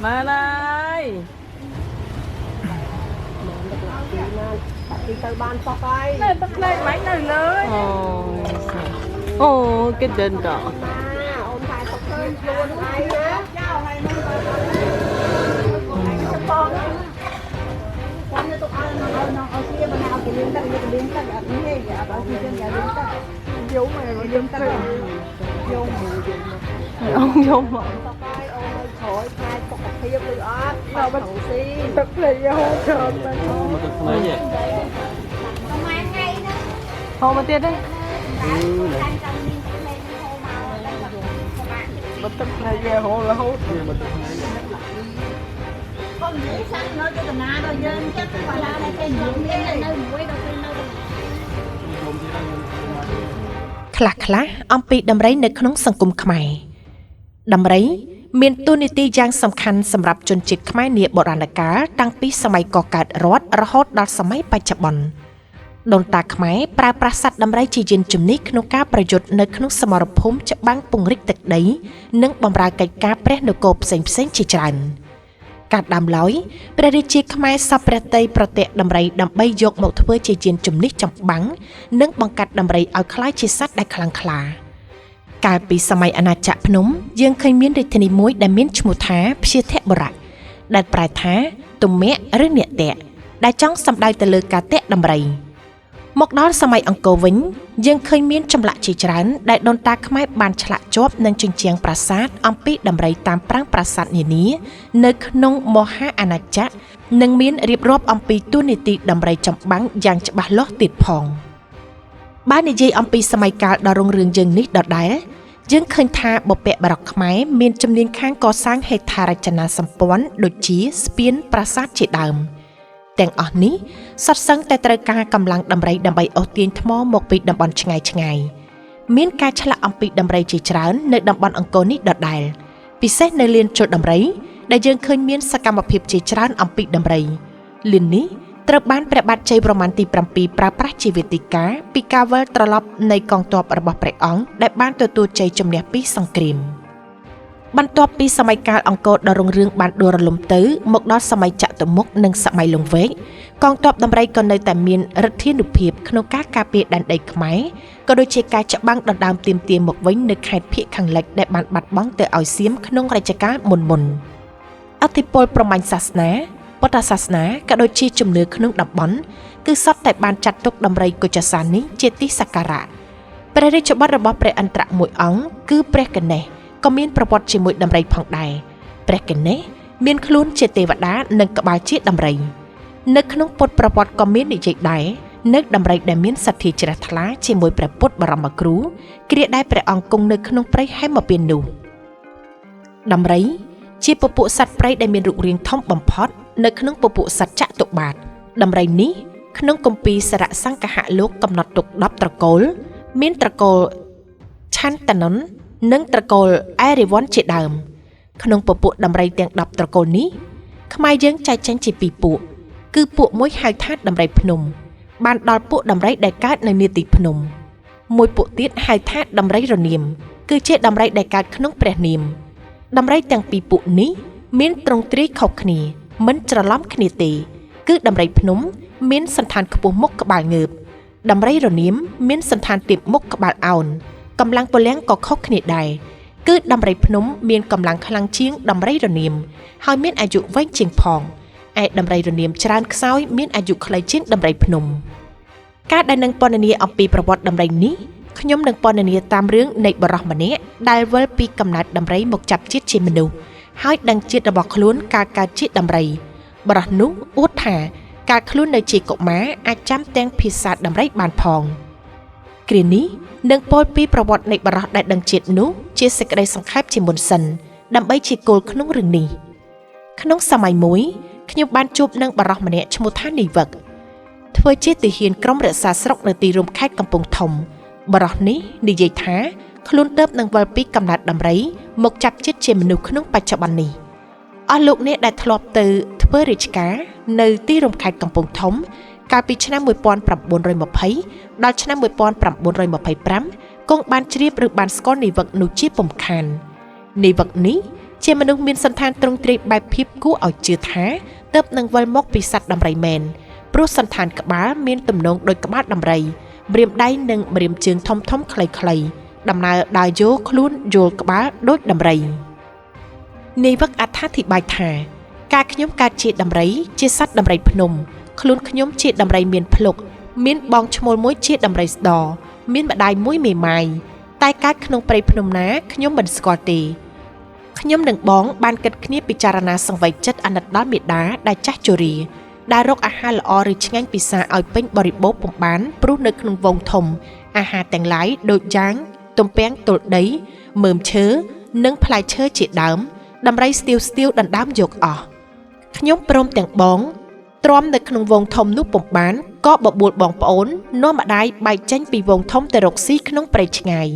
มาเลย đi từ ban tóc ai เลยตักเลยไหมหน่อยเลยโอ้cái đền đỏ ôn thái tóc hơi luôn ai nhá con nó tóc ăn nó kia mà nào cái liên tắc ở đây vậy ở kia trên nhà liên tắc vô mà liên tắc vô ông vô mà tóc ai ôi khỏi thái tóc thiệp được ớt nào bắt đầu xíตักเลยvô trời ơi mà được mấy vậy hồ mà tiền đây màตักเลยvề hồ là hồ mà được mấy con dễ sắc nó cho tận na rồi dân chắc phải là đây cái những cái nơi mũi đâu cái nơi ខ្លះអំពីដំរីនៅក្នុងសង្គមខ្មែរដំរីមានតួនាទីយ៉ាងសំខាន់សម្រាប់ជនជាតិខ្មែរនាបុរាណកាលតាំងពីសម័យកកើតរដ្ឋរហូតដល់សម័យបច្ចុប្បន្នដូនតាខ្មែរប្រើប្រាស់សត្វដំរីជាយានជំនិះក្នុងការប្រយុទ្ធនៅក្នុងសមរភូមិច្បាំងពង្រីកទឹកដីនិងបម្រើកិច្ចការព្រះនគរផ្សេងៗជាច្រើនកាលដើមឡើយព្រះរាជាខ្មែរសពព្រះតីប្រតិដំរីដើម្បីយកមកធ្វើជាយានជំនិះចម្បាំងនិងបង្កាត់ដំរីឲ្យក្លាយជាសត្វដែលខ្លាំងក្លាកាលពីសម័យអាណាចក្រភ្នំយើងឃើញមានរាជធានីមួយដែលមានឈ្មោះថាព្យាធបុរៈដែលប្រែថាទុម្មៈឬអ្នកតេដែលចង់សំដៅទៅលើការតេដំរីមកដល់សម័យអង្គរវិញយើងឃើញមានចម្លាក់ជាច្រើនដែលដូនតាខ្មែរបានឆ្លាក់ជាប់នឹងជញ្ជាំងប្រាសាទអំពីដំរីតាមប្រាង្គប្រាសាទនានានៅក្នុងមហាអាណាចក្រនិងមានរៀបរាប់អំពីតួនាទីដំរីចម្បាំងយ៉ាងច្បាស់លាស់ទៀតផងបាននិយាយអំពីសម័យកាលដ៏រុងរឿងយើងនេះដដែលយើងឃើញថាបុព្វបុរសខ្មែរមានជំនាញខាងកសាងហេដ្ឋារចនាសម្ព័ន្ធដូចជាស្ពានប្រាសាទជាដើមទាំងអស់នេះសុទ្ធសឹងតែត្រូវការកម្លាំងដំរីដើម្បីអូសទាញថ្មមកពីតំបន់ឆ្ងាយៗមានការឆ្លាក់អំពីដំរីជាច្រើននៅតំបន់អង្គរនេះដដែលពិសេសនៅលានជលដំរីដែលយើងឃើញមានសកម្មភាពជាច្រើនអំពីដំរីលាននេះត្រូវបានព្រះបាទជ័យវរ្ម័នទី7ប្រើប្រាស់ជាវេទិកាពីការវិលត្រឡប់នៃកងទ័ពរបស់ព្រះអង្គដែលបានទទួលជ័យជំនះពីសង្គ្រាមបន្ទាប់ពីសម័យកាលអង្គរដ៏រុងរឿងបានដួលរលំទៅមកដល់សម័យចតុមុខនិងសម័យលង្វែកកងទ័ពដំរីក៏នៅតែមានឫទ្ធានុភាពក្នុងការការពារដែនដីខ្មែរក៏ដូចជាការច្បាំងដណ្ដើមទាមទារមកវិញនៅខេត្តភៀកខាងលិចដែលបានបាត់បង់ទៅឲ្យសៀមក្នុងរជ្ជកាលមុនអធិពលព្រហ្មញ្ញសាសនាពុទ្ធសាសនាក៏ដូចជាជំនឿក្នុងតំបន់គឺសុទ្ធតែបានចាត់ទុកដំរីកុជសាននេះជាទីសក្ការៈព្រះរាជបុត្ររបស់ព្រះឥន្ទ្រមួយអង្គគឺព្រះកណេសក៏មានប្រវត្តិជាមួយដំរីផងដែរព្រះកណេសមានខ្លួនជាទេវតានិងក្បាលជាដំរីនៅក្នុងពុទ្ធប្រវត្តិក៏មាននិយាយដែរនៅដំរីដែលមានសទ្ធាជ្រះថ្លាជាមួយព្រះពុទ្ធបរមគ្រូគ្រាដែលព្រះអង្គគង់នៅក្នុងព្រៃហេមពាន្តនោះដំរីជាពពួកសត្វព្រៃដែលមានរូបរាងធំបំផុតនៅក្នុងពពួកសត្វចតុបាទដំរីនេះក្នុងគម្ពីរសារៈសង្កហៈលោកកំណត់ទុក10ត្រកូលមានត្រកូលឆន្ទនុននិងត្រកូលអេរិវ័នជាដើមក្នុងពពួកដំរីទាំង10ត្រកូលនេះខ្មែរយើងចែកចេញជា2ពួកគឺពួកមួយហៅថាដំរីភ្នំបានដល់ពួកដំរីដែលកើតនៅនាទីភ្នំមួយពួកទៀតហៅថាដំរីរនាមគឺជាដំរីដែលកើតក្នុងព្រះនាមដំរីទាំងពីរពួកនេះមានទ្រង់ទ្រាយខុសគ្នាមិនច្រឡំគ្នាទេគឺដំរីភ្នំមានសន្តានខ្ពស់មុខក្បាលងើបដំរីរនាមមានសន្តានទាបមុខក្បាលអោនកម្លាំងពលំក៏ខុសគ្នាដែរគឺដំរីភ្នំមានកម្លាំងខ្លាំងជាងដំរីរនាមហើយមានអាយុវែងជាងផងឯដំរីរនាមច្រើនខ្សោយមានអាយុខ្លីជាងដំរីភ្នំការដែលនឹងពណ៌នាអំពីប្រវត្តិដំរីនេះខ្ញុំនឹងពណ៌នាតាមរឿងនៃបរិសម្នាក់ដែលវិលពីកំណើតដំរីមកចាប់ជាតិជាមនុស្សហើយដឹងជាតិរបស់ខ្លួនការកើតជាដំរីបរិសនោះអួតថាការខ្លួននៅជាកុមារអាចចាំទាំងភាសាដំរីបានផងគ្រានេះនឹងពោលពីប្រវត្តិនៃបរិសដែលដឹងជាតិនោះជាសេចក្តីសង្ខេបជាមុនសិនដើម្បីជាគោលក្នុងរឿងនេះក្នុងសម័យមួយខ្ញុំបានជួបនឹងបរិសម្នាក់ឈ្មោះថានីវឹកធ្វើជាទាហានក្រុមរក្សាស្រុកនៅទីរួមខេត្តកំពង់ធំបរិសនេះនិយាយថាខ្លួនទៅនឹងវិលពីកំណើតដំរីមកចាប់ជាតិជាមនុស្សក្នុងបច្ចុប្បន្ននេះអស់លោកអ្នកដែលធ្លាប់ទៅធ្វើរាជការនៅទីរួមខេត្តកំពង់ធំកាលពីឆ្នាំ1920ដល់ឆ្នាំ1925គង់បានជ្រាបឬបានស្គាល់នីវឹកនោះជាពុំខាននីវឹកនេះ ជាមនុស្សមានសន្តានទ្រង់ទ្រាយបែបភាពគួរឲ្យជឿថាទើបនឹងវិលមកពីសត្វដំរីមែនព្រោះសន្តានក្បាលមានទំនងដូចក្បាលដំរីម្រាមដៃនិងម្រាមជើងធំធំខ្លីៗដំណើរដើរយោខ្លួនយល់ក្បាលដូចដំរីនាយវឹកអត្ថាធិប្បាយថាការខ្ញុំកើតជាដំរីជាសត្វដំរីភ្នំខ្លួនខ្ញុំជាដំរីមានភ្លុកមានបងឈ្មោលមួយជាដំរីស្ដមានម្ដាយមួយមេម៉ាយតែកើតក្នុងព្រៃភ្នំណាខ្ញុំមិនស្គាល់ទេខ្ញុំនិងបងបានគិតគ្នាពិចារណាសង្វេគចិត្តអាណិតដល់មេដាដែលចាស់ជរាដែលរកអាហារល្អឬឆ្ងាញ់ពិសាឲ្យពេញបរិបូរពុំបានព្រោះនៅក្នុងវងធំអាហារទាំងឡាយដូចយ៉ាងទំពាំងទល់ដីមើមឈើនិងផ្លែឈើជាដើមដំរីស្ទាវដណ្ដើមយកអស់ខ្ញុំព្រមទាំងបងទ្រាំនៅក្នុងវងធំនោះពុំបានក៏បបួលបងប្អូននាំម្ដាយបែកចេញពីវងធំទៅរកស៊ីក្នុងព្រៃឆ្ងាយ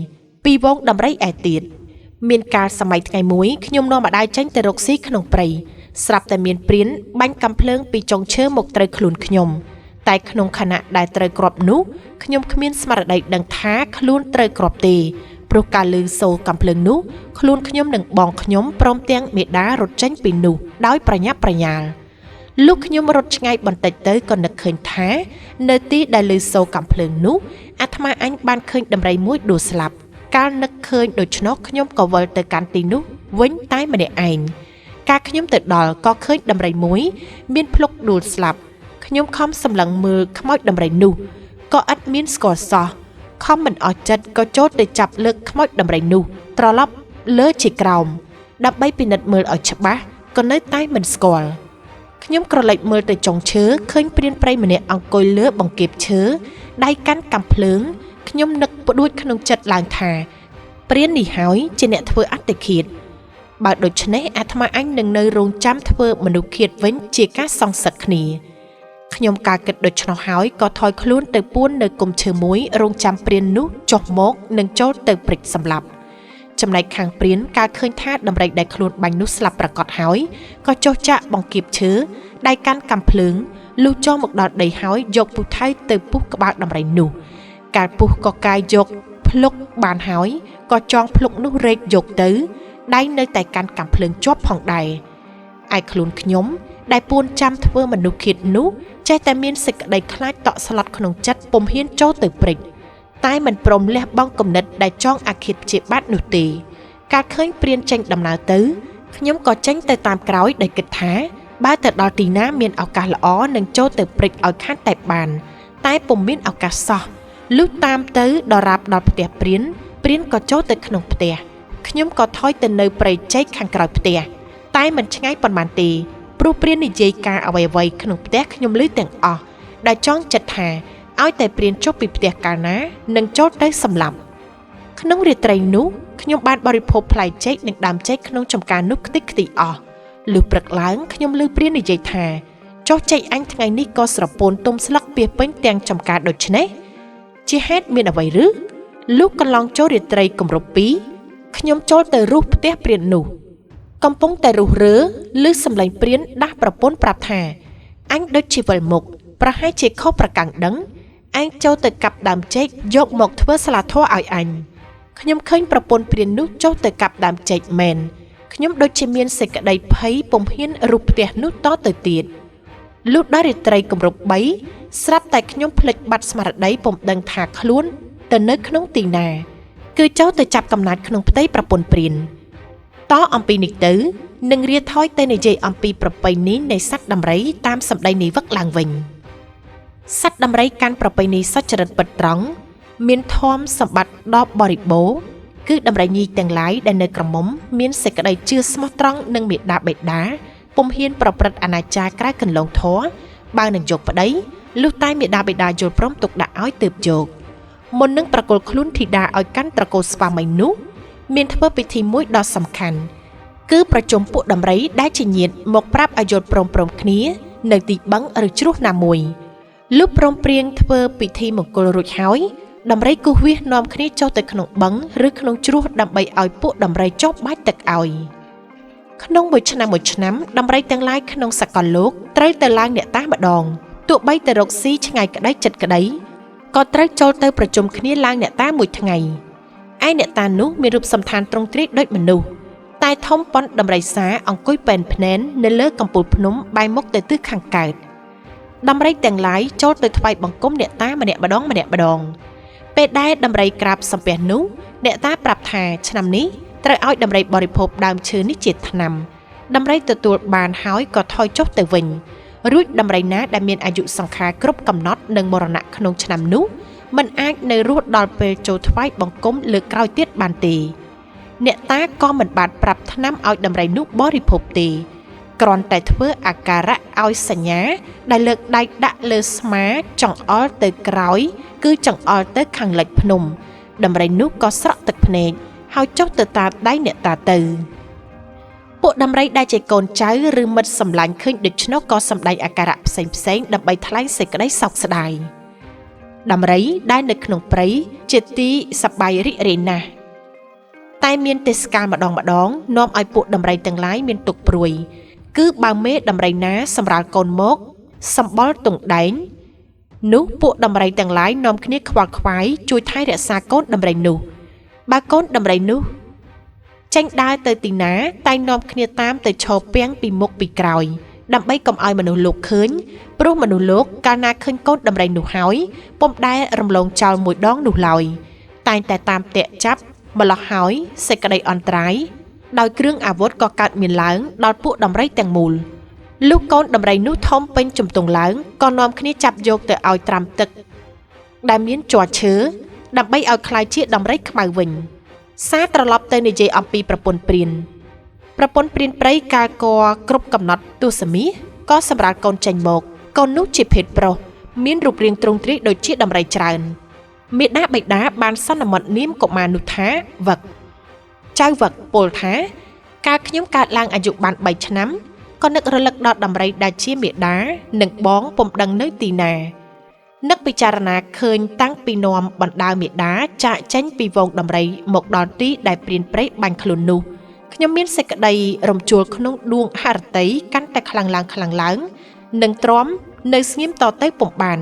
ពីវងដំរីឯទៀតមានកាលសម័យថ្ងៃមួយខ្ញុំនាំម្ដាយចេញទៅរកស៊ីក្នុងព្រៃស្រាប់តែមានព្រានបាញ់កាំភ្លើងពីចុងឈើមកត្រូវខ្លួនខ្ញុំតែក្នុងខណៈដែលត្រូវគ្រាប់នោះខ្ញុំគ្មានស្មារតីដឹងថាខ្លួនត្រូវគ្រាប់ទេព្រោះការលឺសូរកាំភ្លើងនោះខ្លួនខ្ញុំនិងបងខ្ញុំព្រមទាំងមេដារត់ចេញពីនោះដោយប្រញាប់ប្រញាល់លុះខ្ញុំរត់ឆ្ងាយបន្តិចទៅក៏នឹកឃើញថានៅទីដែលលឺសូរកាំភ្លើងនោះអាត្មាអញបានឃើញដំរីមួយដួលស្លាប់កាលនឹកឃើញដូច្នោះខ្ញុំក៏វិលទៅកាន់ទីនោះវិញតែម្នាក់ឯងកាលខ្ញុំទៅដល់ក៏ឃើញដំរីមួយមានភ្លុកដួលស្លាប់ខ្ញុំខំសម្លឹងមើលខ្មោចដំរីនោះក៏ឥតមានស្គាល់សោះខំមិនអស់ចិត្តក៏ចូលទៅចាប់លើកខ្មោចដំរីនោះត្រឡប់លើជាក្រោមដើម្បីពិនិត្យមើលឲ្យច្បាស់ក៏នៅតែមិនស្គាល់ខ្ញុំក្រឡេកមើលទៅចុងឈើឃើញព្រានព្រៃម្នាក់អង្គុយលើបង្គាបឈើដៃកាន់កាំភ្លើងខ្ញុំនឹកផ្ដួចក្នុងចិត្តឡើងថាព្រាននេះហើយជាអ្នកធ្វើអត្តឃាតបើដូច្នេះអាត្មាអញនឹងនៅរងចាំធ្វើមនុស្សឃាតវិញជាការសងសឹកគ្នាខ្ញុំការគិតដូច្នោះហើយក៏ថយខ្លួនទៅពួននៅគុម្ពឈើមួយរងចាំព្រាននោះចុះមកនិងចូលទៅព្រិចសម្លាប់ចំណែកខាងព្រានការឃើញថាដំរីដែលខ្លួនបាញ់នោះស្លាប់ប្រកបហើយក៏ចុះចាក់បង្គាបឈើដៃកាន់កាំភ្លើងលុះចូលមកដល់ដីហើយយកពុះថៃទៅពុះក្បាលដំរីនោះកាលពុះក៏កាយយកភ្លុកបានហើយក៏ចងភ្លុកនោះរែកយកទៅដៃនៅតែកាន់កាំភ្លើងជាប់ផងដែរឯខ្លួនខ្ញុំដែលពួនចាំធ្វើមនុស្សឃាតនោះចេះតែមានសេចក្តីខ្លាចតក់ស្លុតក្នុងចិត្តពុំហ៊ានចូលទៅព្រិចតែមិនព្រមលះបង់គំនិតដែលចង់អាឃាតព្យាបាទនោះទេកាលឃើញព្រានចេញដំណើរទៅខ្ញុំក៏ចេញទៅតាមក្រោយដោយគិតថាបើទៅដល់ទីណាមានឱកាសល្អនឹងចូលទៅព្រិចឲ្យខានតែបានតែពុំមានឱកាសសោះលុះតាមទៅដល់រាបដល់ផ្ទះព្រានក៏ចូលទៅក្នុងផ្ទះខ្ញុំក៏ថយទៅនៅព្រៃចេកខាងក្រោយផ្ទះតែមិនឆ្ងាយប៉ុន្មានទេព្រោះព្រាននិយាយការអ្វីៗក្នុងផ្ទះខ្ញុំឮទាំងអស់ដែលចង់ចិត្តថាឲ្យតែព្រានចុះពីផ្ទះកាលណានឹងចូលទៅសម្លាប់ក្នុងរាត្រីនោះខ្ញុំបានបរិភោគផ្លែចេកនិងដើមចេកក្នុងចំការនោះខ្ទេចខ្ទីអស់លុះព្រឹកឡើងខ្ញុំឮព្រាននិយាយថាចុះចេកអញថ្ងៃនេះក៏ស្រពោនទុំស្លឹកពាសពេញទាំងចំការដូច្នេះជាហេតុមានអ្វីឬលុះកន្លងចូលរាត្រីគម្រប់2ខ្ញុំចូលទៅរុះផ្ទះព្រាននោះកំពុងតែរុះរើឮសំឡេងព្រានដាស់ប្រពន្ធប្រាប់ថាអញដូចជាវិលមុខប្រហែលជាខុសប្រកាំងដឹងឯងចូលទៅកាប់ដើមចេកយកមកធ្វើស្លាធម៌ឲ្យអញខ្ញុំឃើញប្រពន្ធព្រាននោះចូលទៅកាប់ដើមចេកមែនខ្ញុំដូចជាមានសេចក្តីភ័យពុំហ៊ានរុះផ្ទះនោះតទៅទៀតលុះដល់រាត្រីគម្រប់3ស្រាប់តែខ្ញុំភ្លេចបាត់ស្មារតីពុំដឹងថាខ្លួនទៅនៅក្នុងទីណាគឺចូលទៅចាប់កំណាចក្នុងផ្ទៃប្រពន្ធព្រានតអំពីនេះទៅនឹងរៀបថយទៅនិយាយអំពីប្រពៃណីនៃសត្វដំរីតាមសម្ដីនាយវឹកឡើងវិញសត្វដំរីកាន់ប្រពៃណីសុចរិតពិតត្រង់មានធម៌សម្បត្តិដ៏បរិបូរណ៍គឺដំរីញីទាំងឡាយដែលនៅក្រមុំមានសេចក្តីជឿស្មោះត្រង់នឹងមេដាបេដាពុំហ៊ានប្រព្រឹត្តអនាចារក្រៅកន្លងធម៌បើនឹងយកប្តីលុះតែមេដាបេដាយល់ព្រមទុកដាក់ឲ្យទើបយកមុននឹងប្រគល់ខ្លួនធីតាឲ្យកាន់ត្រកូលស្វាមីនោះមានធ្វើពិធីមួយដ៏សំខាន់គឺប្រជុំពួកដំរីដែលជាញាតិមកប្រាប់ឲ្យយល់ព្រមគ្នានៅទីបឹងឬជ្រោះណាមួយលុះព្រមព្រៀងធ្វើពិធីមង្គលរួចហើយដំរីគូសវាសនាំគ្នាចុះទៅក្នុងបឹងឬក្នុងជ្រោះដើម្បីឲ្យពួកដំរីចុះបាច់ទឹកឲ្យក្នុងមួយឆ្នាំដំរីទាំងឡាយក្នុងសកលលោកត្រូវទៅឡើងអ្នកតាម្ដងទោះបីទៅរកស៊ីឆ្ងាយក្តីចិត្តក្តីក៏ត្រូវចូលទៅប្រជុំគ្នាឡើងអ្នកតាមួយថ្ងៃឯអ្នកតានោះមានរូបសន្តានទ្រង់ទ្រាយដូចមនុស្ស តែធំប៉ុនដំរីសាអង្គុយពេនភ្នែននៅលើកំពូលភ្នំបែរមុខទៅទិសខាងកើតដំរីទាំងឡាយចូលទៅថ្វាយបង្គំអ្នកតាម្នាក់ម្ដងពេលដែលដំរីក្រាបសំពះនោះអ្នកតាប្រាប់ថាឆ្នាំនេះត្រូវឲ្យដំរីបរិភោគដើមឈើនេះជាថ្នាំដំរីទទួលបានហើយក៏ថយចុះទៅវិញរួចដំរីណាដែលមានអាយុសង្ខារគ្រប់កំណត់និងមរណៈក្នុងឆ្នាំនោះមិនអាចនៅរស់ដល់ពេលចូលថ្វាយបង្គំលើកក្រោយទៀតបានទេអ្នកតាក៏មិនបានប្រាប់ថ្នាំឲ្យដំរីនោះបរិភោគទេគ្រាន់តែធ្វើអាការៈឲ្យសញ្ញាដែលលើកដៃដាក់លើស្មាចង្អុលទៅក្រោយគឺចង្អុលទៅខាងលិចភ្នំដំរីនោះក៏ស្រក់ទឹកភ្នែកហើយចុះទៅតាមដៃអ្នកតាទៅពួកដំរីដែលជាកូនចៅឬមិត្តសម្លាញ់ឃើញដូច្នោះក៏សម្ដែងអាការៈផ្សេងដើម្បីថ្លែងសេចក្តីសោកស្ដាយដំរីដែលនៅក្នុងព្រៃជាទីសប្បាយរីករាយណាស់តែមានទេសកាលម្ដងនាំឲ្យពួកដំរីទាំងឡាយមានទុក្ខព្រួយគឺបើមេដំរីណាសម្រាលកូនមកសម្បល់ទង់ដែងនោះពួកដំរីទាំងឡាយនាំគ្នាខ្វល់ខ្វាយជួយថែរក្សាកូនដំរីនោះបើកូនដំរីនោះចេញដើរទៅទីណាតែនាំគ្នាតាមទៅឈរពាំងពីមុខពីក្រោយដើម្បីកុំឲ្យមនុស្សលោកឃើញព្រោះមនុស្សលោកកាលណាឃើញកូនដំរីនោះហើយពុំដែលរំលងចោលមួយដងនោះឡើយតែងតែតាមតាក់ចាប់ម្លោះហើយសេចក្តីអន្តរាយដោយគ្រឿងអាវុធក៏កើតមានឡើងដល់ពួកដំរីទាំងមូលលុះកូនដំរីនោះធំពេញជំទង់ឡើងក៏នាំគ្នាចាប់យកទៅឲ្យត្រាំទឹកដែលមានជ័រឈើដើម្បីឲ្យคล้ายជាដំរីខ្មៅវិញសារត្រឡប់ទៅនិយាយអំពីប្រពន្ធព្រានព្រៃកាលកគ្រប់កំណត់ទសមាសក៏សម្រាប់កូនចេញមកកូននោះជាភេទប្រុសមានរូបរាងទ្រង់ទ្រាយដូចជាដំរីច្រើនមេដាបិតាបានសន្មតនាមកុមារនោះថាវឹកចៅវឹកពោលថាកាលខ្ញុំកើតឡើងអាយុបាន3ឆ្នាំក៏នឹករលឹកដល់ដំរីដែលជាមេដានិងបងពុំដឹងនៅទីណានឹកពិចារណាឃើញតាំងពីនាំបណ្ដាមេដាចាកចេញពីវងដំរីមកដល់ទីដែលព្រានព្រៃបាញ់ខ្លួននោះខ្ញុំមានសេចក្តីរំជួលក្នុងដួងហរតីកាន់តែខ្លាំងឡើងនិងទ្រាំនៅស្ងៀមតទៅពុំបាន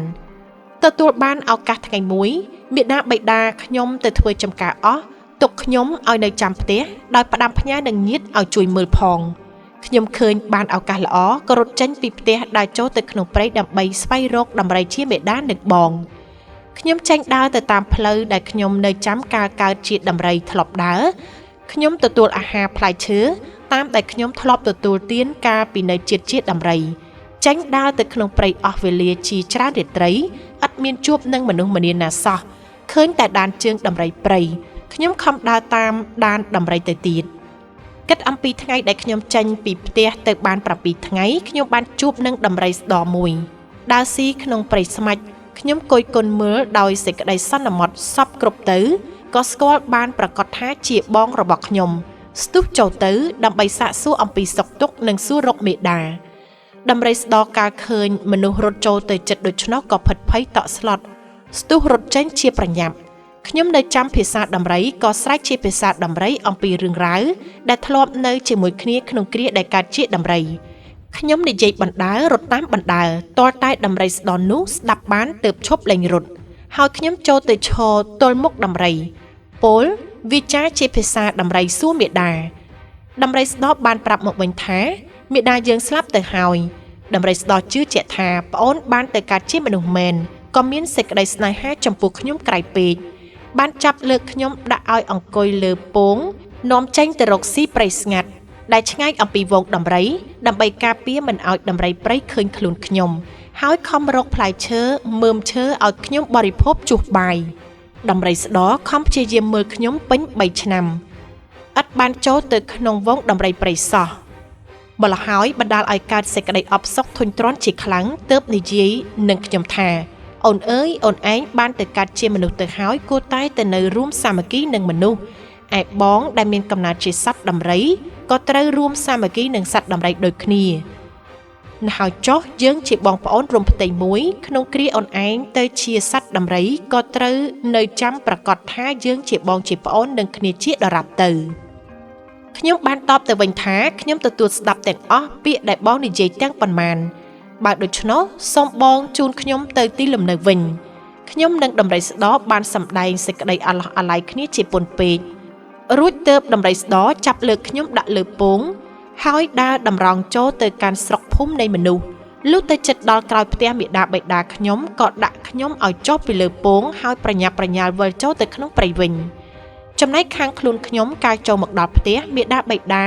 ទទួលបានឱកាសថ្ងៃមួយមេដាបិតាខ្ញុំទៅធ្វើចំការអស់ទុកខ្ញុំឲ្យនៅចាំផ្ទះដោយផ្ដាំផ្ញើនឹងញាតិឲ្យជួយមើលផងខ្ញុំឃើញបានឱកាសល្អក៏រត់ចេញពីផ្ទះដើរចូលទៅក្នុងព្រៃដើម្បីស្វែងរកដំរីជាមេដានិងបងខ្ញុំចេញដើរទៅតាមផ្លូវដែលខ្ញុំនៅចាំការកើតជាដំរីធ្លាប់ដើរខ្ញុំទទួលអាហារផ្លែឈើតាមដែលខ្ញុំធ្លាប់ទទួលទានកាលពីនៅជាតិដំរីចេញដើរទៅក្នុងព្រៃអស់វេលាជាច្រើនរាត្រីឥតមានជួបនឹងមនុស្សម្នាណាសោះឃើញតែដានជើងដំរីព្រៃខ្ញុំខំដើរតាមដានដំរីទៅទៀតគិតអំពីថ្ងៃដែលខ្ញុំចេញពីផ្ទះទៅបាន7ថ្ងៃខ្ញុំបានជួបនឹងដំរីស្ដមួយដើរស៊ីក្នុងព្រៃស្មាច់ខ្ញុំគយគន់មើលដោយសេចក្តីសន្មតសពគ្រប់ទៅក៏ស្គាល់បានប្រកាសថាជាបងរបស់ខ្ញុំស្ទុះចូលទៅដើម្បីសាកសួរអំពីសុខទុក្ខនិងសួររកមេដាដំរីស្ដកាលឃើញមនុស្សរត់ចូលទៅចិត្តដូច្នោះក៏ភិតភ័យតក់ស្លុតស្ទុះរត់ចេញជាប្រញាប់ខ្ញុំនៅចាំភាសាដំរីក៏ស្រែកជាភាសាដំរីអំពីរឿងរ៉ាវដែលធ្លាប់នៅជាមួយគ្នាក្នុងគ្រាដែលកើតជាដំរីខ្ញុំនិយាយបណ្ដើររត់តាមបណ្ដើរទាល់តែដំរីស្ដនោះស្ដាប់បានទើបឈប់លេងរត់ហើយខ្ញុំចូលទៅឈរទល់មុខដំរីពោលវិចារជាភាសាដំរីសួរមេដាដំរីស្ដបានប្រាប់មកវិញថាមេដាយើងស្លាប់ទៅហើយដំរីស្ដជឿជាក់ថាប្អូនបានទៅកើតជាមនុស្សមែនក៏មានសេចក្តីស្នេហាចំពោះខ្ញុំក្រៃពេកបានចាប់លើកខ្ញុំដាក់ឲ្យអង្គុយលើពងនាំចេញទៅរកស៊ីព្រៃស្ងាត់ដែលឆ្ងាយអំពីវងដំរីដើម្បីការពារមិនឲ្យដំរីព្រៃឃើញខ្លួនខ្ញុំហើយខំរកផ្លែឈើមើមឈើឲ្យខ្ញុំបរិភោគជុះបាយដំរីស្ដខំព្យាយាមមើលខ្ញុំពេញ3ឆ្នាំឥតបានចូលទៅក្នុងវងដំរីព្រៃសោះម្ល៉េះហើយបណ្ដាលឲ្យកើតសេចក្តីអបសុខធុញទ្រាន់ជាខ្លាំងទើបនិយាយនឹងខ្ញុំថាអូនអើយអូនឯងបានទៅកើតជាមនុស្សទៅហើយគួរតែទៅនៅរួមសាមគ្គីនឹងមនុស្សឯបងដែលមានកំណើតជាសត្វដំរីក៏ត្រូវរួមសាមគ្គីនឹងសត្វដំរីដូចគ្នាហើយចុះយើងជាបងប្អូនរួមផ្ទៃមួយក្នុងគ្រាអូនឯងទៅជាសត្វដំរីក៏ត្រូវនៅចាំប្រកាសថាយើងជាបងជាប្អូននឹងគ្នាជាដរាបទៅខ្ញុំបានតបទៅវិញថាខ្ញុំទទួលស្ដាប់ទាំងអស់ពាក្យដែលបងនិយាយទាំងប៉ុន្មានបើដូច្នោះសូមបងជូនខ្ញុំទៅទីលំនៅវិញខ្ញុំនិងដំរីស្ដបានសម្ដែងសេចក្តីអាឡោះអាល័យគ្នាជាពន់ពេក រួចទើបដំរីស្ដោចាប់លើកខ្ញុំដាក់លើពងហើយដើរតម្រង់ចូលទៅកាន់ស្រុកភូមិនៃមនុស្សលុះទៅជិតដល់ក្រោយផ្ទះមេដាបេដាខ្ញុំក៏ដាក់ខ្ញុំឲ្យចុះពីលើពងហើយប្រញាប់ប្រញាល់វិលចូលទៅក្នុងព្រៃវិញចំណែកខាងខ្លួនខ្ញុំកាលចូលមកដល់ផ្ទះមេដាបេដា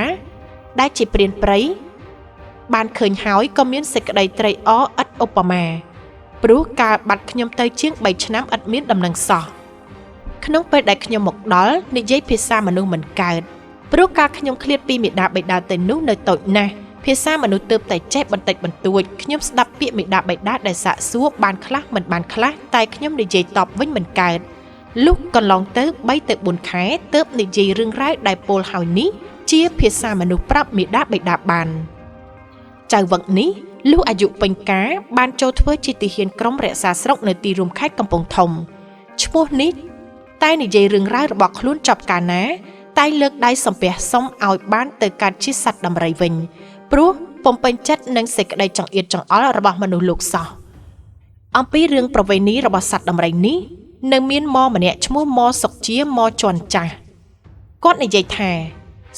ដែលជាព្រានព្រៃបានឃើញហើយក៏មានសេចក្តីត្រេកអរឥតឧបមាព្រោះការបាត់ខ្ញុំទៅជាង3ឆ្នាំឥតមានដំណឹងសោះក្នុងពេលដែលខ្ញុំមកដល់និយាយភាសាមនុស្សមិនកើតព្រោះការខ្ញុំឃ្លាតពីមេដាបេដាទៅនោះនៅតូចណាស់ភាសាមនុស្សទើបតែចេះបន្តិចបន្តួចខ្ញុំស្ដាប់ពាក្យមេដាបេដាដែលសាកសួរបានខ្លះមិនបានខ្លះតែខ្ញុំនិយាយតបវិញមិនកើតលុះកន្លងទៅ3ទៅ4ខែទើបនិយាយរឿងរ៉ាវដែលពោលហើយនេះជាភាសាមនុស្សប្រាប់មេដាបេដាបានចៅវឹកនេះលុះអាយុពេញការបានចូលធ្វើជាទាហានក្រុមរក្សាស្រុកនៅទីរួមខេត្តកំពង់ធំឈ្មោះនេះតែនិយាយរឿងរ៉ាវរបស់ខ្លួនចប់កាលណាតែលើកដៃសំពះសុំឲ្យបានទៅកាត់ជាសត្វដំរីវិញព្រោះពុំពេញចិត្តនឹងសេចក្តីចង្អៀតចង្អល់របស់មនុស្សលោកសោះអំពីរឿងប្រវេណីរបស់សត្វដំរីនេះនៅមានម៉ម្នាក់ឈ្មោះម៉សុកជាម៉ជន់ចាស់គាត់និយាយថា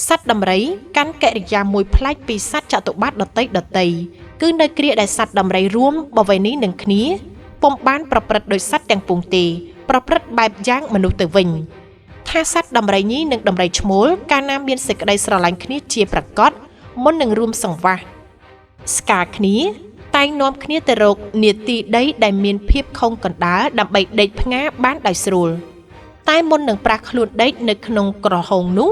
សត្វដំរីកាន់កិរិយាមួយប្លែកពីសត្វចតុបត្តិដតីគឺនៅគ្រាដែលសត្វដំរីរួមប្រវេណីនឹងគ្នាពុំបានប្រព្រឹត្តដោយសត្វទាំងពុងទេប្រព្រឹត្តបែបយ៉ាងមនុស្សទៅវិញថាសត្វដំរីញីនិងដំរីឈ្មោលកាលណាមានសេចក្តីស្រឡាញ់គ្នាជាប្រកបមុននឹងរួមសង្វាសស្ការគ្នាតែងនាំគ្នាទៅរកនាទីដីដែលមានភាពខុងកណ្ដាលដើម្បីដេកផ្ងាបានដោយស្រួលតែមុននឹងប្រះខ្លួនដេកនៅក្នុងក្រហងនោះ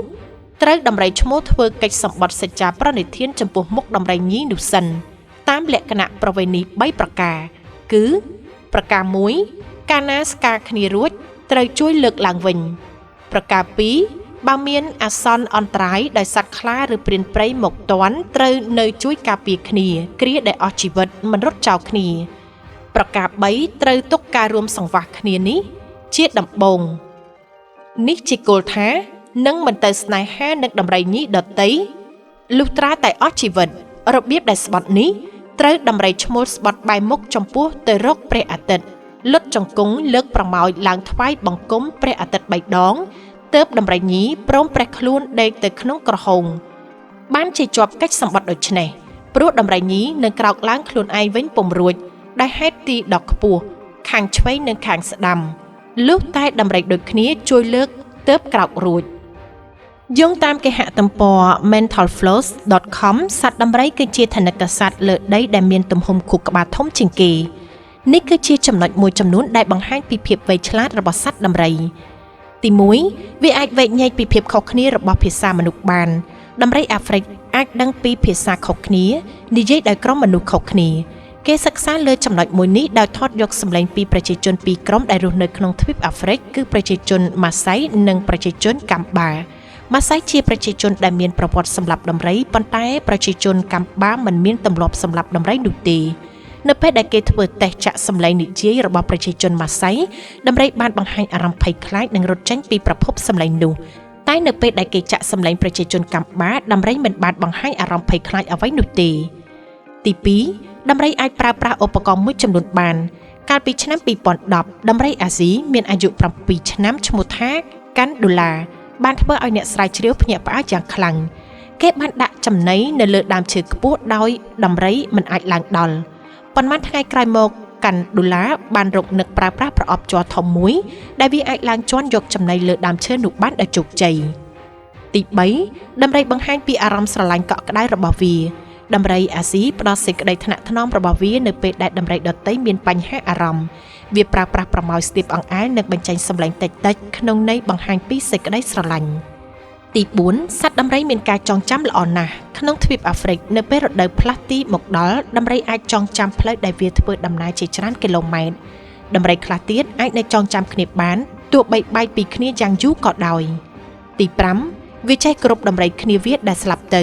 ត្រូវដំរីឈ្មោលធ្វើកិច្ចសម្បត្តិសច្ចាប្រណិធានចំពោះមុខដំរីញីនោះសិនតាមលក្ខណៈប្រវេណី3ប្រការគឺប្រការ1កាលណាស្ការគ្នារួចត្រូវជួយលើកឡើងវិញប្រការ2បើមានអាសន្នអន្តរាយដោយសត្វខ្លាឬព្រានព្រៃមកទាន់ត្រូវនៅជួយការពារគ្នាគ្រាដែលអស់ជីវិតមិនរត់ចោលគ្នាប្រការ3ត្រូវទុកការរួមសង្វាសគ្នានេះជាដំបូងនេះជាគោលថានឹងមិនទៅស្នេហានឹងដំរីញីដតីលុះត្រាតែអស់ជីវិតរបៀបដែលស្បត់នេះត្រូវដំរីឈ្មោលស្បត់បែរមុខចំពោះទៅរកព្រះអាទិត្យលុតចង្គង់លើកប្រមោយឡើងថ្វាយបង្គំព្រះអាទិត្យ3ដងទើបដំរីញីព្រមព្រះខ្លួនដេកទៅក្នុងក្រហងបានជាជាប់កិច្ចសម្បត្តិដូច្នេះព្រោះដំរីញីនឹងក្រោកឡើងខ្លួនឯងវិញពុំរួចដោយហេតុទីដកខ្ពស់ខាងឆ្វេងនិងខាងស្ដាំលុះតែដំរីដូចគ្នាជួយលើកទើបក្រោករួចយោងតាមគេហទំព័រ mentalfloss.com សត្វដំរីគឺជាថនិកសត្វលើដីដែលមានទំហំខួរក្បាលធំជាងគេនេះគឺជាចំណុចមួយចំនួនដែលបង្ហាញពីភាពវៃឆ្លាតរបស់សត្វដំរីទី1វាអាចវែកញែកពីភាពខុសគ្នារបស់ភាសាមនុស្សបានដំរីអាហ្វ្រិកអាចដឹងពីភាសាខុសគ្នានិយាយដោយក្រុមមនុស្សខុសគ្នាគេសិក្សាលើចំណុចមួយនេះដោយថតយកសម្លេងពីប្រជាជនពីរក្រុមដែលរស់នៅក្នុងទ្វីបអាហ្វ្រិកគឺប្រជាជនម៉ាសៃនិងប្រជាជនកាំបាម៉ាសៃជាប្រជាជនដែលមានប្រវត្តិសម្លាប់ដំរីប៉ុន្តែប្រជាជនកាំបាមិនមានទម្លាប់សម្លាប់ដំរីនោះទេនៅពេលដែលគេធ្វើតេស្តចាក់សម្លេងនិយាយរបស់ប្រជាជនម៉ាសៃដំរីបានបង្ហាញអារម្មណ៍ភ័យខ្លាចនិងរត់ចេញពីប្រភពសម្លេងនោះតែនៅពេលដែលគេចាក់សម្លេងប្រជាជនកាំបាដំរីមិនបានបង្ហាញអារម្មណ៍ភ័យខ្លាចអ្វីនោះទេទី2ដំរីអាចប្រើប្រាស់ឧបករណ៍មួយចំនួនបានកាលពីឆ្នាំ2010ដំរីអាស៊ីមានអាយុ7ឆ្នាំឈ្មោះថាកាន់ដុល្លារបានធ្វើឲ្យអ្នកស្រាវជ្រាវភ្ញាក់ផ្អើលយ៉ាងខ្លាំងគេបានដាក់ចំណីនៅលើដើមឈើខ្ពស់ដោយដំរីមិនអាចឡើងដល់ប៉ុន្មានថ្ងៃក្រោយមកកាន់ដុល្លារបានរកនឹកប្រើប្រាស់ប្រអប់ជ័រធំមួយដែលវាអាចឡើងជាន់យកចំណីលើដើមឈើនោះបានដោយជោគជ័យទី3ដំរីបង្ហាញពីអារម្មណ៍ស្រឡាញ់កក់ក្ដៅរបស់វាដំរីអាស៊ីផ្ដោតសេចក្តីថ្នាក់ថ្នមរបស់វានៅពេលដែលដំរីដទៃមានបញ្ហាអារម្មណ៍វាប្រើប្រាស់ប្រមោយស្ទាបអង្អែលនិងបញ្ចេញសម្លេងតិចៗក្នុងន័យបង្ហាញពីសេចក្តីស្រឡាញ់ទី4សត្វដំរីមានការចងចាំល្អណាស់ក្នុងទ្វីបអាហ្វ្រិកនៅពេលរដូវផ្លាស់ទីមកដល់ដំរីអាចចងចាំផ្លូវដែលវាធ្វើដំណើរជាច្រើនគីឡូម៉ែត្រដំរីខ្លះទៀតអាចនៅចងចាំគ្នាបានទោះបីបែកពីគ្នាយ៉ាងយូរក៏ដោយទី5វាចេះគ្រប់ដំរីគ្នាវាដែលស្លាប់ទៅ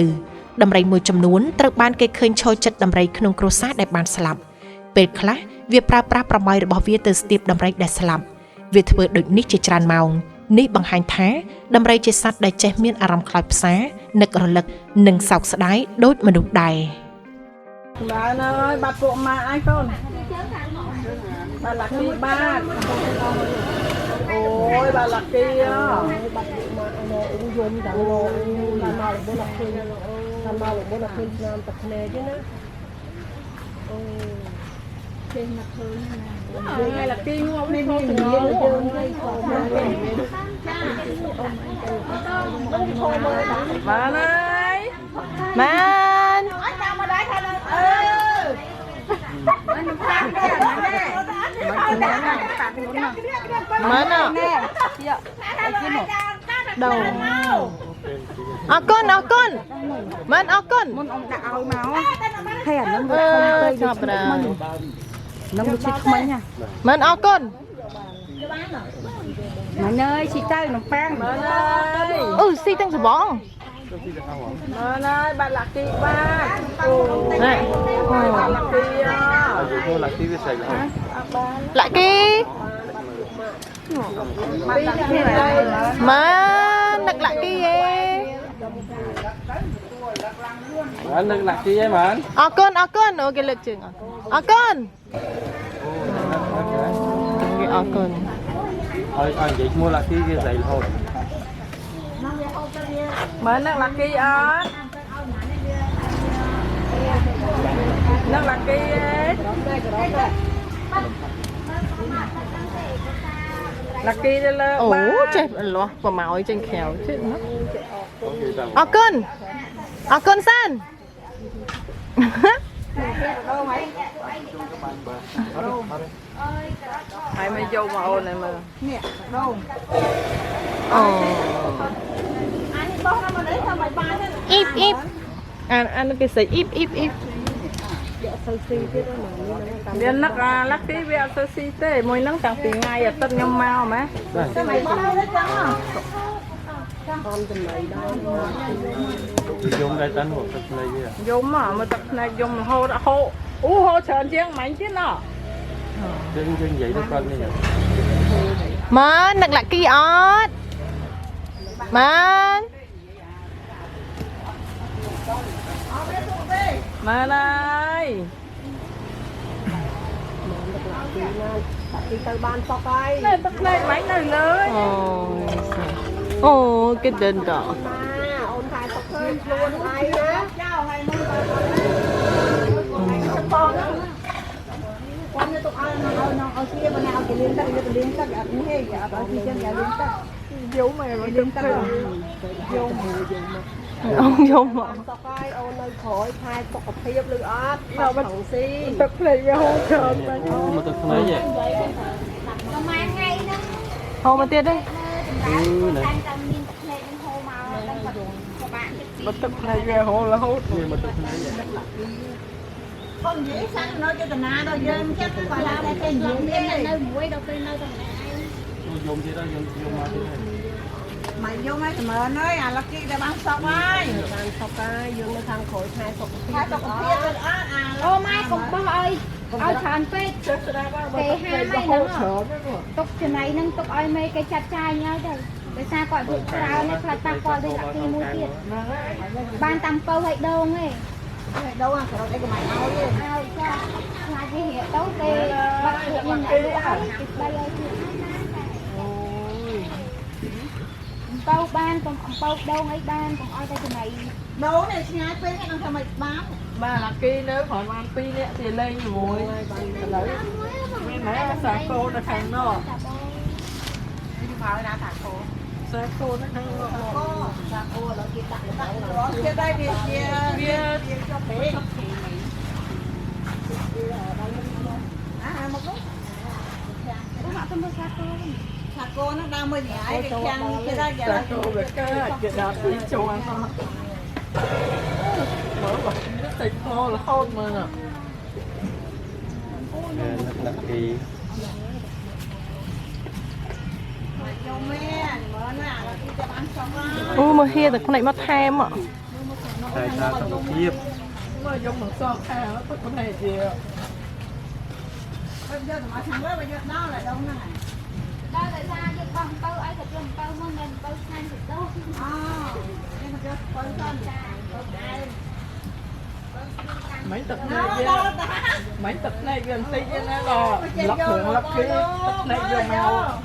ដំរីមួយចំនួនត្រូវបានគេឃើញឈរចិត្តដំរីក្នុងគ្រួសារដែលបានស្លាប់ពេលខ្លះវាប្រើប្រាស់ប្រមោយរបស់វាទៅស្ទាបដំរីដែលស្លាប់វាធ្វើដូចនេះជាច្រើនម៉ោងនេះបង្ហាញថាដំរីជាសត្វដែលចេះមានអារម្មណ៍ខ្លោចផ្សានឹករលឹកនិងសោកស្ដាយដូចមនុស្សដែរបានហើយបាត់ពួកម៉ាអញកូនបាទឡាក់ពីបាទ ôi bà lạc kia Bắt mà nó uống dùng đặng nó làm mà bố lạc khơi làm mà bố lạc khơi làm tập nghề chứ nó trên mặt khơi ngay là kia không nên thôi mình thì nhìn ngon được cái bạn ơi man mana đâu con man con môn ông đạo máu hay là nó chọc ra nó một chiếc mấy nha man con mà ơi chị trai nó phang man ơi xi tăng sờ bóng man ơi bạn lạc kia ba này bạn lạc kia lạc kia mà nặc lạc kia anh đừng lạc chi vậy mà anh con ok lực chừng con con thôi vậy mua lạc chi kia dậy thôi mà nặc lạc kia nặc lạc kia lạc kia đây là ủa chết lo và màu trên khéo chứ nó con san hai mấy dâu màu này mà nè đâu ít anh cái sấy ít biến nắc lắc tí bây giờ xí tê môi nắng chẳng tí ngay ở tất nhâm mau mà dùng đây tấn một tập này vậy dùng mà tập này dùng hô trơn chiếng mảnh chứ nó chân vậy đó con này mà nặc lạc kia ớt mà này đi từ ban sọc ai này tập này mảnh này lớn ồ cái đền đỏ ôn thái sọc khơi luôn ai á con nó tụi nó xia bên nào cái liên tắc ở đây ở đó thì chân liên tắc dấu mày mà liên tắc vô ông vô mà sọc ai ôn nơi khỏi hai sọc thiệp lư ớt vào bên thằng xi tập này ra hôn trơn mà tập này vậy hồ mà tiền đi này mà tập này ra hồ là hốt mà tập này vậy con dễ sáng nói cho tận na đâu dân chắc phải là đây cái gì đây nơi muối đâu tới nơi tận dùng gì đó dùng mà thế này mày vô mấy mờ nói là kia đã bán sọc ai dương nó thằng khỏi hai sọc kia ô mai cũng bông ơi ao tràn phết cái hai mai nữa tục trên này nâng tục ơi mấy cái chặt chai nhá đây để xa gọi vụ rau này là ta coi đây là kia mua tiền ban tầm câu hay đâu ấy đâu à cái đây cái mày ao đi ao cho là cái hiện đấu tê bắt hiện nhân này luôn ấy đây ơi bao ban còn bao đâu ấy ban còn ai đây cái này đâu này nhái phê cái nó mày bám mà là kia nếu khỏi mang pi nè thì lên mùi lấy mấy mẹ xả cô nó thành nó phải là thả cô xả cô nó thành thả cô là kia đặt nó kia đây kia cho phê một lúc có mà không có thả cô nó đang mới nhảy cái chăn kia đây xả cô về cái đợt đi chùa nó mở bật nó thịt khô là hôn mà nè lạc kỳ mà hia từ con này mất thêm ạ tại sao tập tiếp mà dùng một son thà nó có con này gì ạ bây giờ mà thằng đó bây giờ đó là đâu này đó là ra cho con câu ấy thật lòng câu mà mình câu thanh được đâu nhưng mà câu con mấy tập này gần tí cho nó lò lọc hưởng lọc khí tập này vô màu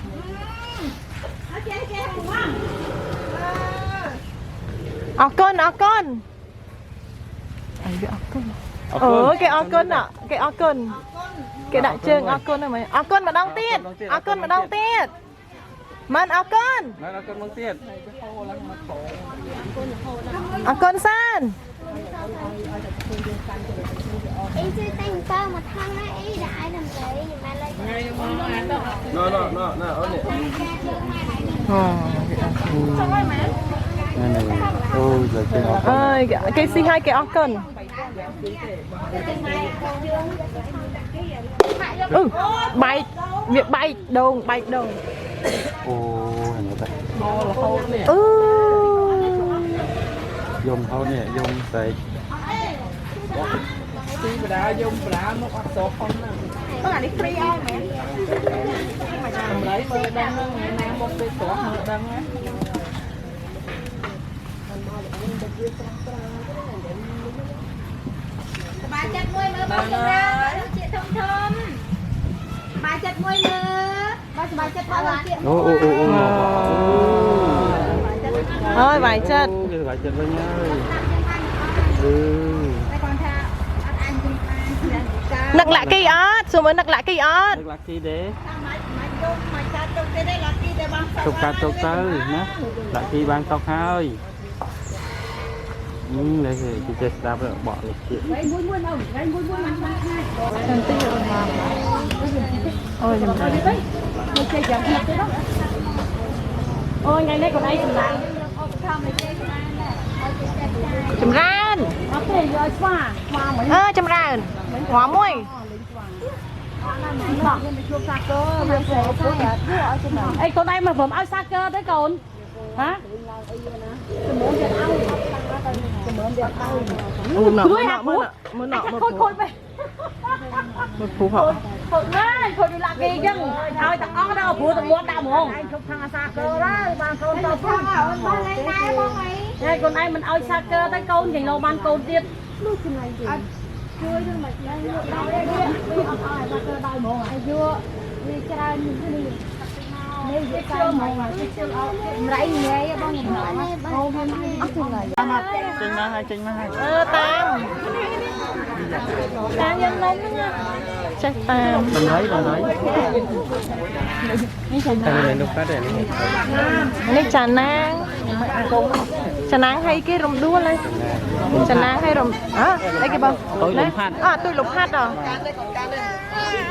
con ai cái cái con cái đại trường con này mày con mà đong tiết con mà đong tiếtมันcon con mong tiết con san ý chứ tay tao mà thân á ý đại làm gì mà lại nó ở đây này ôi giờ ơi cái xi hai cái con bay việc bay đồng ồ hình như vậy dùng thôi nè dùng tại có là đi free không mẹ bà chặt môi nữa bóc ra chị thơm bà chặt môi nữa bà chặt bao là chị ơi vài chất vài chất với nhau nặng lại cây ớt rồi mới nặng lại cây ớt nặng lại cây đế tục cả tục tới nhé lại cây ban tóc hơi đây thì chị sẽ đáp được bỏ được chuyện ôi ôi ngày nay còn ai chấm ran chấm ran hóa môi ê con đây mà phẩm áo sa cơ đấy con hả một phú họคนดูแลกีจังเอาแต่อ้อเราผัวตะม้วนดาวมองไอ้ทุกทางซาเกอร์ได้บางคนต่อพุ่งไอ้คนไอ้มันเอาซาเกอร์ได้ก้นอย่างเรามันก้นเตี้ยลูกเป็นไรจริงช่วยทั้งหมดเลยเราได้เนี่ยเอาซาเกอร์ได้มองไอ้ยั่วมีกระดานมีที่นี่เนี่ยเชื่อมองอ่ะเชื่อเอาไรเงี้ยบ้างอย่างไรโอ้ทำไมเอาถึงไรchinhมาให้tangยังล้มnữa chắc tang đồng đấy thằng này đục phát đểนี่จานางให้cái rồng đua lênจานางให้rồng đây cái bao tôi lục phát rồi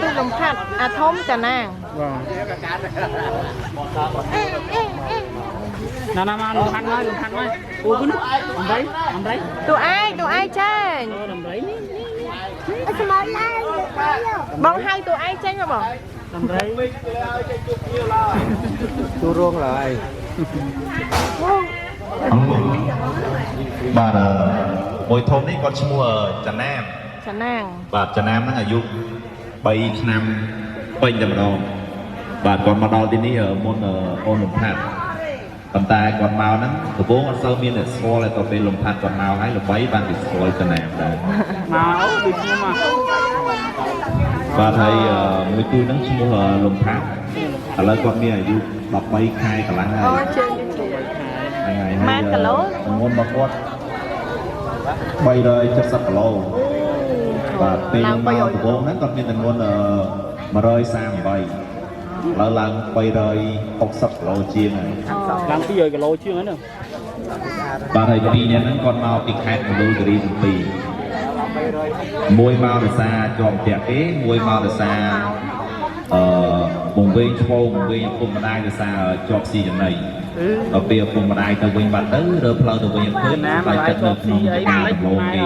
tôi lục phát thômจานาง nào mà lục phát thôi ủa cứ làm đấy tụi ai chơi làm đấy bông hai tụi ai chơi mà bỏ làm đấy chú ruông lại bà mỗi thôn ấy có mua Trà Nam จานาง bà Trà Nam nó là du 3 năm bên đầm đòn bà còn mà đòn thì ní ở môn ôn lồng thạch còn ta còn màu nó từ bố con sâu miên là xô lại còn bên lồng thạch còn màu hay là bấy ban thì xô Trà Nam đấy màu được nhưng mà bà thấy mỗi tôi nó mua lồng thạch ở lại còn miên là du đọc bay khai cả lăng này ngày hay môn bạc quất bay rồi chấp sắp lô và tiền màu từ bố nó còn miên là môn mà rơi sang bay lần bay rồi học sắp lô chia này làm cái giờ cái lô chưa nữa bà thầy cái này nó còn màu tịch hạt của đôi cái đi từng tì môi màu được xa tròn chẹt kế môi màu được xa vùng bên châu vùng bên vùng đai được xa cho xì chân này ở phía vùng đai từ bên bàn tứ rồi phơi từ bên khơi và chất được nông cá lô thì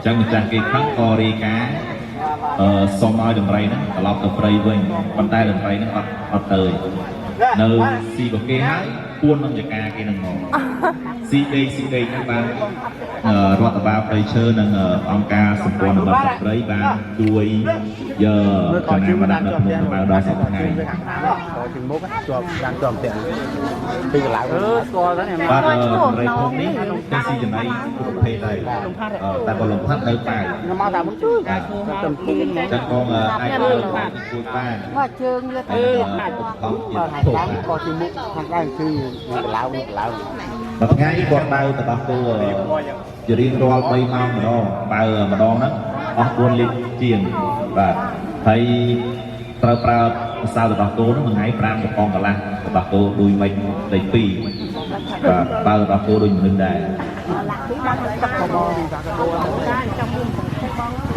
chẳng cái kháng co đi cá xong nói đường ray nó lọc từ ray bên bàn tay đường ray nó bắt tới nơi xì bậc kê hái buôn nông ca cái nông ngò xì đây các bạn rót vào ray chơi nông ông ca sập quan nông bậc ray bạn đuôi giờ cho nên mà đặt được một vào đó sẽ ngày chừng mốt cho đang tròn tiền khi lại ba ray hôm ní cái xì này cũng thấy đây tại còn lồng phát nơi phải chẳng còn ai chơi cuối ba và trường như thuộc có chừng mốt thằng cáiคือlão một ngày còn bao từ đó cô chỉ riêng rồi bay mau mà đó bao mà đó nó ông buôn lịch chiền và thấy trao trao sao từ đó cô nó một ngày pram một con cả la từ đó cô đuôi mình đầy pi và bao từ đó cô đuôi mình đài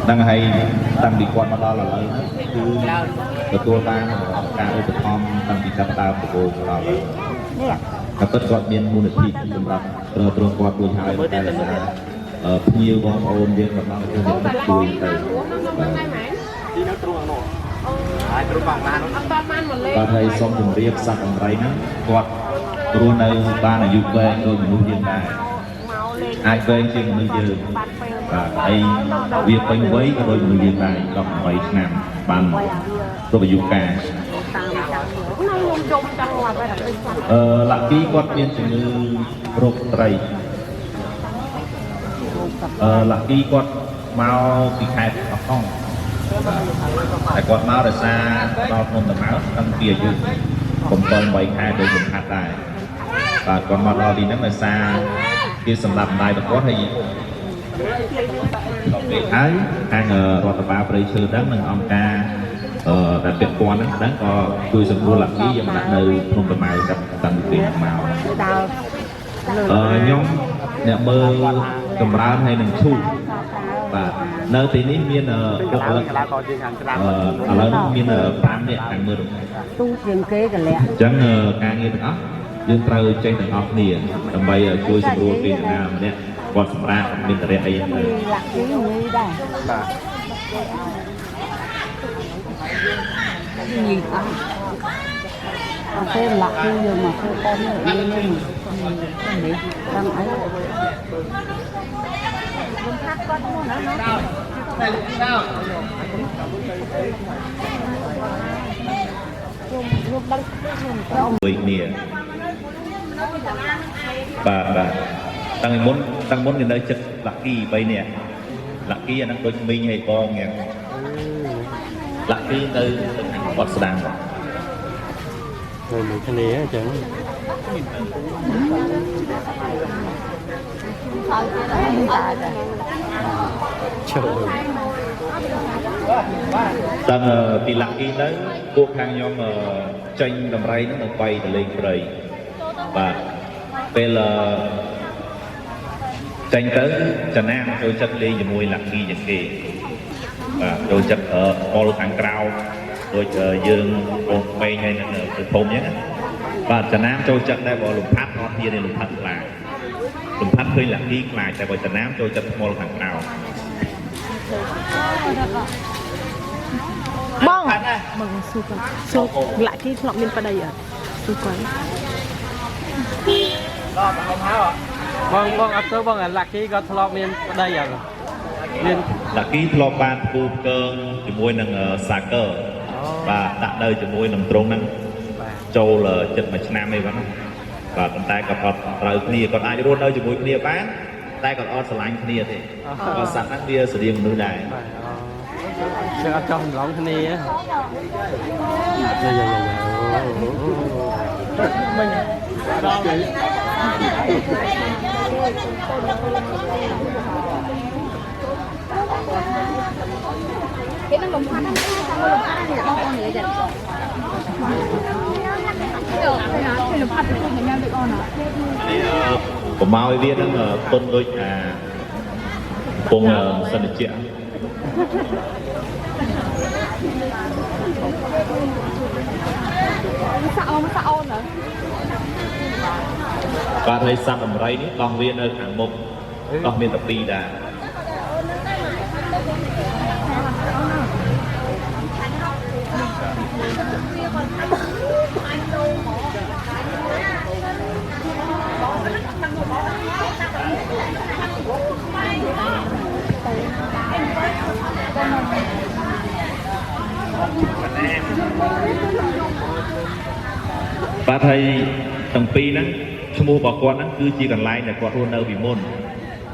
đang hay đang đi quan mà đó là lấy cứ từ tua ta cả ô tô thom đang đi chặt tao của cô đó là các tất cả miền muôn thị chúng ta trường qua đuôi hai tại là nhiều bom ôn viên và bao nhiêu những đuôi từ và thầy xong dùng riêng sạc bằng tay nó quạt luôn này ta là dục về rồi mình nuôi riêng này ai quen trên nuôi riêng và đây việc bánh với cái đôi nuôi riêng này còn mấy năm bàn tôi phải dùng cả lạc ký quạt viên chỉ như rộp tray lạc ký quạt mau bị khai hoặc không tại quạt mau để xa đo không tầm áo tăng kia chứ không còn bảy khai để dùng hạt lại và còn mau đo đi nó là xa kia sầm lầm này có hay gì cái thái hàng rồi tập ba bây giờ đáng mình ông ca đặc biệt quan đáng có tôi sẽ mua lạc ký dòng đặt nơi không tầm áo gặp tăng tiền màu nhóm nhà mơ cầm ra hay đừng thu và nơi tí ní miền ở lớn miền ở bán điện càng mưa tu riêng kế cả lẹ chẳng càng nghe đó dương trâu trên tầng ốc nè tầm bay ở chui sầm rùa kia nào nè còn sầm ra miền tây đây lạc ký như đây gì thế lạc ký nhưng mà không con như nên đang ấy người nè và tăng muốn người nơi chất lạc kỳ bay nè lạc kỳ là đôi mình hay con nghe lạc kỳ từ bọt sàng rồi một cái này chẳng tăng thì lạc kỳ đấy cuộc hàng nhóm tranh đầm ray nó quay từ lên trời và đây là tranh tới trần nam tôi chất đi cho mùi lạc kỳ những kỳ và tôi chất ở mall hàng cao tôi dương một bay hay là từ thôn nhé và trần nam tôi chất đây bỏ lục phát nó kia đây lục phát là lục phát hơi lạc kỳ lại tại bởi trần nam tôi chất mall hàng cao bong bong su lại cái lọ miên vào đây à su quán bong ấp bong là lạc ký có thọ miền đây à miền lạc ký thọ ban phu cơ chỉ môi năng xà cơ và đặt đời chỉ môi nằm trống năng châu là chất mà nam này vẫn và còn tay còn rồi kia còn ai luôn nơi chỉ môi kia bán tay còn on sờ kia thì còn sẵn năng kia sử dụng nữ đài sẽ trong lỏng thế này á cái nó lồng ăn thì bao con vậy đấy của mau viên nó tôn đôi cùng sân được chuyện sao nữa và thấy sang tầm ray ní con viên ở hàng một con viên tập đi đã và thầy tầng pi đó mua bỏ con đó cứ chỉ cần like là con luôn đâu bị môn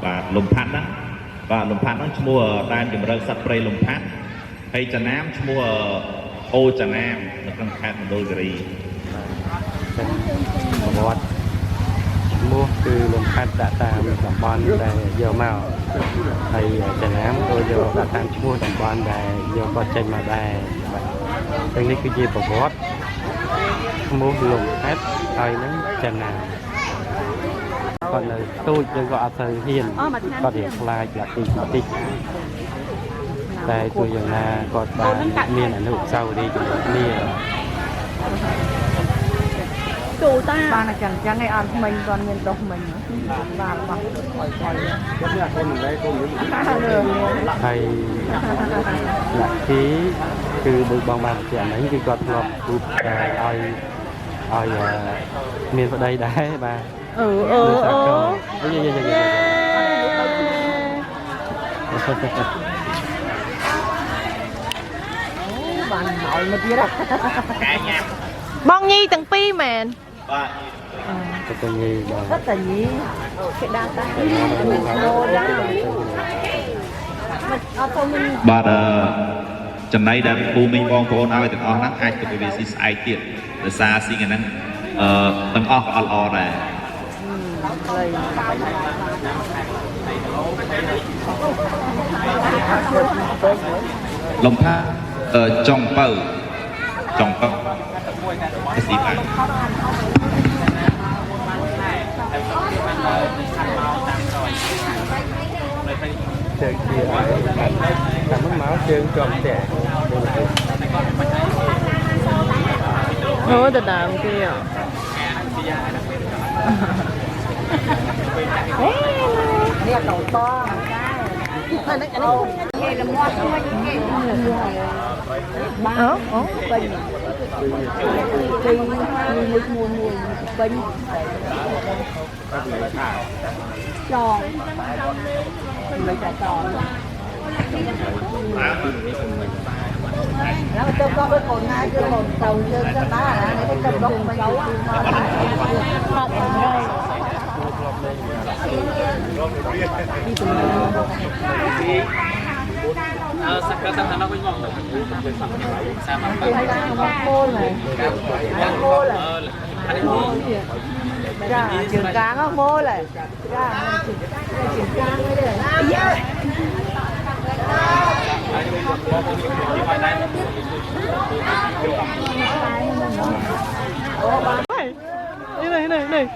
và lồng phát đó và lồng phát đó mua đang dùng rơm sắt spray lồng phát hay trà nám mua ô trà nam nó cần khát một đôi gầy mua từ lồng khát đã tam đồng bon để giờ màu thầy trần ám tôi giờ đã tam mua đồng bon để giờ có trên mà để từng đi cái gì bảo bót mua lồng khát thầy nó trần nào còn là tôi chưa gọi thầy hiền có thể là tích tại tôi giờ là còn bà miền ảnh hưởng sau đi miền chủ ta ba là chẳng chẳng ngày ăn mình còn nhìn độc mình và bằng thầy là khíคือบึกบางบางอย่างนั้นคือกอดหลบดูai miền vào đây đấy bà bạn nội mà kia đó bong nhi từng pi mền rất là nhiều rất là nhiều cái đa taបាទចំណៃដែលពូមីងបងប្អូនឲ្យទាំងអស់ហ្នឹងអាចទៅវាស៊ីស្អែកទៀតដោយសារស៊ីអាហ្នឹងទាំងអស់ក៏ល្អដែរលំថាចុងបើស៊ីបានchơi kia làm mất máu chơi trộm trẻ ôi thật đàm kia nè đầu to cái là mua bình bình tròn lấy trà tròn nó mà tôi có cái cồn ngay cái cồn tàu trên cái má là để cái cồn đông mình giấu sekarang tanah aku ngomong sama mô này trường cá nó mô này trường cá mới được này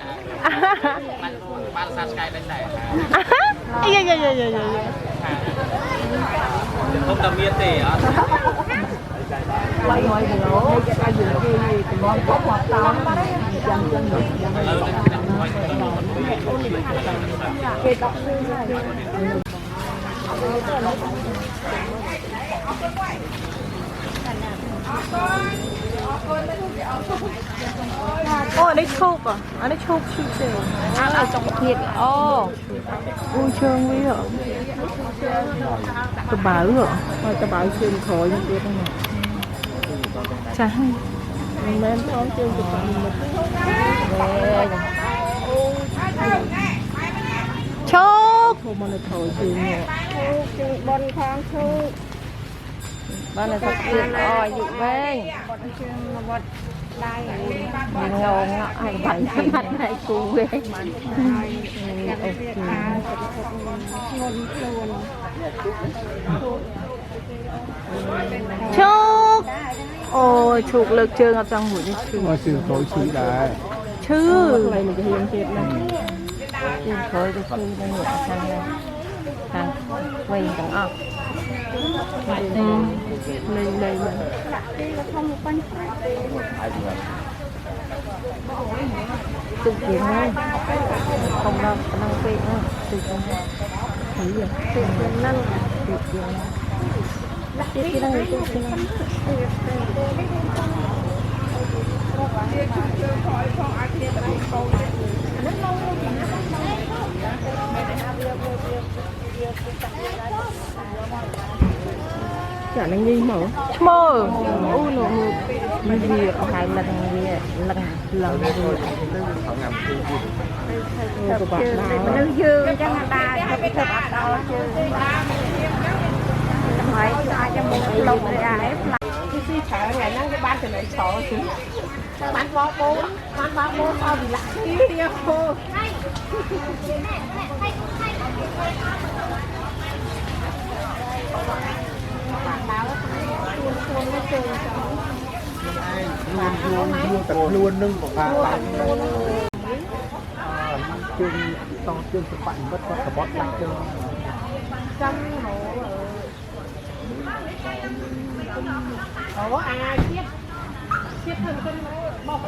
không tầm miên thì quay ngoài lỗ cái gì kia thì ngon có một tao dần dần cái tóc này anh ấy chụp à? Anh ấy chụp chụp gì? ở trong thịt ui trơn quý hả? Tôi bảo hả? Tôi bảo trên khỏi như thế này chả hay men con trên cái phần chốt không mà nó thổi gì nhỉ? bon khoang thu ba này thật tuyệt ơi dụ về đây ngầu ngọ hành bánh cái mặt này cù về chúc ôi chụp lực chơi ngập trong buổi chứ mà sự tối chỉ là chứ này mình hiền thiệt này chơi khơi cái chứ đây ngựa sang đây sang quay thằng ọc lên đây mà tự kiếm ngay không đâu năng phê nữa tự kiếm thấy gì tự kiếm năng tự kiếm cái năng tự kiếm chả năng gì mở mơ u nổ ngược gì hai lần lần của bạn nữ dương cho người ta thật thật đó chứ hỏi ai cho một lồng để ép lại cái suy sợ ngày năng cái ban từ này sợ chứ bán bó bố sao thì lại đi cô luôn nâng của bà bạn chương to chương sự bạn bất có cả bót lại chương ủa à chiếc thân bọc